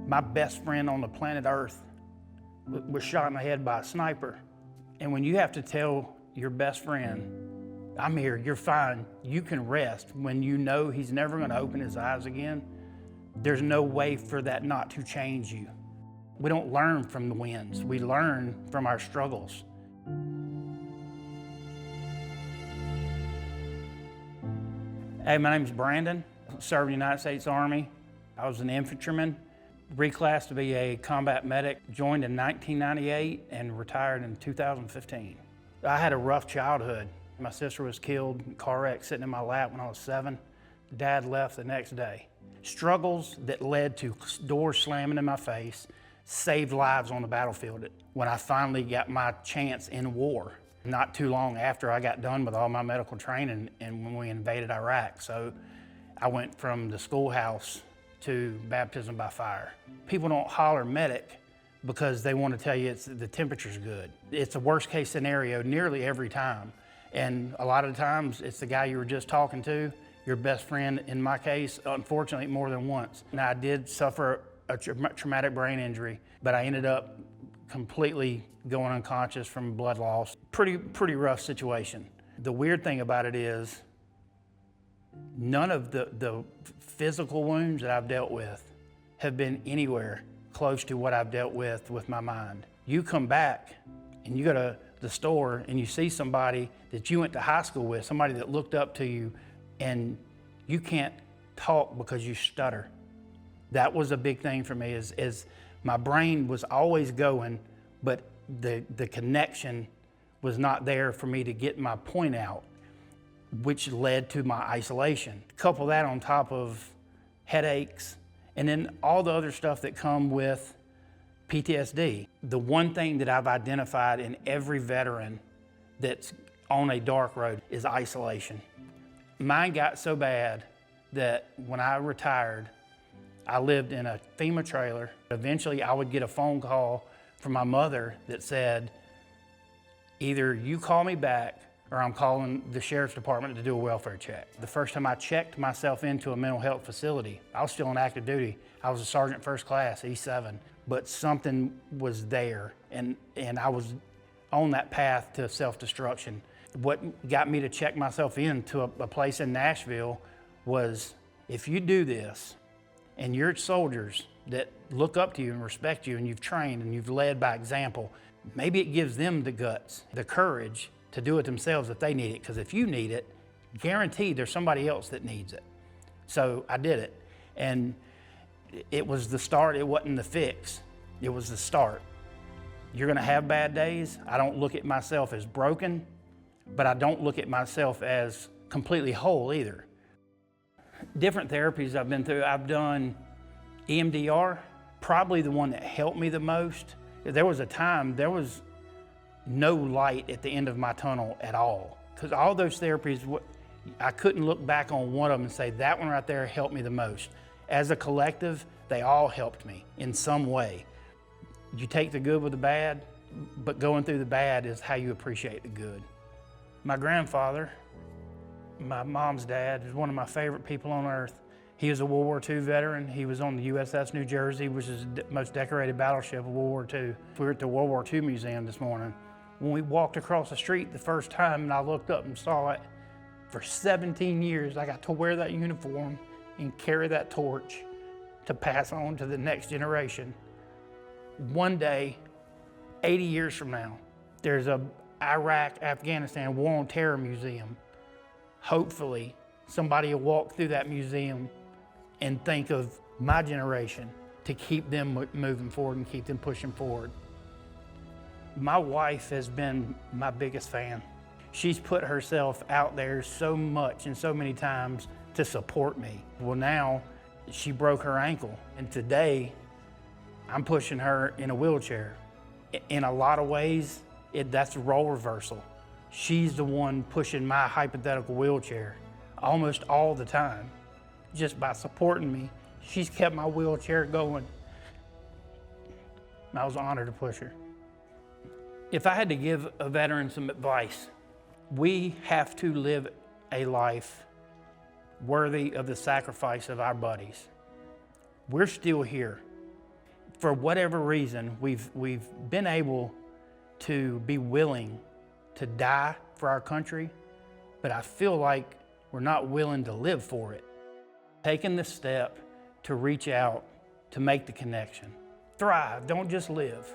My best friend on the planet Earth was shot in the head by a sniper. And when you have to tell your best friend, I'm here, you're fine, you can rest, when you know he's never gonna open his eyes again, there's no way for that not to change you. We don't learn from the wins, we learn from our struggles. Hey, my name's Brandon. I served in the United States Army. I was an infantryman, reclassed to be a combat medic, joined in 1998 and retired in 2015. I had a rough childhood. My sister was killed in a car wreck sitting in my lap when I was 7. Dad left the next day. Struggles that led to doors slamming in my face saved lives on the battlefield when I finally got my chance in war. Not too long after I got done with all my medical training and when we invaded Iraq. So I went from the schoolhouse to baptism by fire. People don't holler medic because they want to tell you the temperature's good. It's a worst case scenario nearly every time. And a lot of the times it's the guy you were just talking to, your best friend in my case, unfortunately more than once. Now I did suffer a traumatic brain injury, but I ended up completely going unconscious from blood loss. Pretty rough situation. The weird thing about it is none of the physical wounds that I've dealt with have been anywhere close to what I've dealt with my mind. You come back and you go to the store and you see somebody that you went to high school with, somebody that looked up to you, and you can't talk because you stutter. That was a big thing for me, is my brain was always going, but the connection was not there for me to get my point out, which led to my isolation. Couple that on top of headaches, and then all the other stuff that come with PTSD. The one thing that I've identified in every veteran that's on a dark road is isolation. Mine got so bad that when I retired, I lived in a FEMA trailer. Eventually I would get a phone call from my mother that said, either you call me back or I'm calling the sheriff's department to do a welfare check. The first time I checked myself into a mental health facility, I was still on active duty. I was a sergeant first class, E7, but something was there, and I was on that path to self-destruction. What got me to check myself into a place in Nashville was, if you do this, and your soldiers that look up to you and respect you and you've trained and you've led by example, maybe it gives them the guts, the courage to do it themselves if they need it. Because if you need it, guaranteed there's somebody else that needs it. So I did it. And it was the start, it wasn't the fix. It was the start. You're gonna have bad days. I don't look at myself as broken, but I don't look at myself as completely whole either. Different therapies I've been through, I've done EMDR, probably the one that helped me the most. There was a time, there was no light at the end of my tunnel at all. Because all those therapies, I couldn't look back on one of them and say, that one right there helped me the most. As a collective, they all helped me in some way. You take the good with the bad, but going through the bad is how you appreciate the good. My grandfather, my mom's dad, is one of my favorite people on earth. He was a World War II veteran. He was on the USS New Jersey, which is the most decorated battleship of World War II. We were at the World War II Museum this morning. When we walked across the street the first time and I looked up and saw it, for 17 years I got to wear that uniform and carry that torch to pass on to the next generation. One day, 80 years from now, there's a Iraq-Afghanistan War on Terror museum. Hopefully, somebody will walk through that museum and think of my generation to keep them moving forward and keep them pushing forward. My wife has been my biggest fan. She's put herself out there so much and so many times to support me. Well, now she broke her ankle, and today I'm pushing her in a wheelchair. In a lot of ways, that's a role reversal. She's the one pushing my hypothetical wheelchair almost all the time. Just by supporting me, she's kept my wheelchair going. I was honored to push her. If I had to give a veteran some advice, we have to live a life worthy of the sacrifice of our buddies. We're still here. For whatever reason, we've been able to be willing to die for our country, but I feel like we're not willing to live for it. Taking the step to reach out, to make the connection. Thrive, don't just live.